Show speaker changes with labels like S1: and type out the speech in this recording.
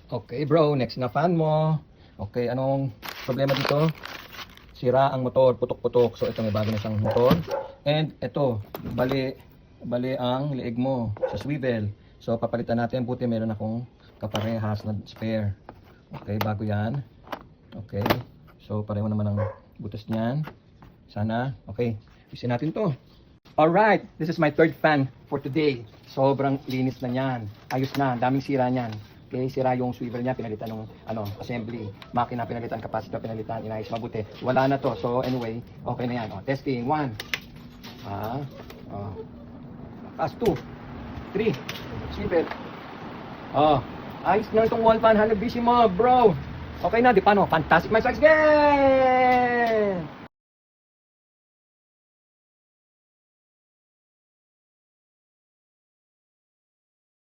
S1: Okay bro, next na fan mo. Okay, anong problema dito? Sira ang motor, putok-putok. So ito may bago na siyang motor. And ito, bali ang leeg mo sa swivel. So papalitan natin, buti meron akong kaparehas na spare. Okay, bago yan. Okay, so pareho naman ang butas niyan. Sana, okay, isin natin to. Alright, this is my third fan for today. Sobrang linis na niyan. Ayos na, daming sira niyan. Okay, sira yung swivel niya, pinalitan ng assembly. Makina pinalitan, capacitor pinalitan, inayos mabuti. Wala na to. So anyway, okay na yan. Testing, 1. Taas 2, 3, swivel. Ayos na itong wall fan, Hanabishi mo, bro. Okay na, di paano? Fantastic my size again!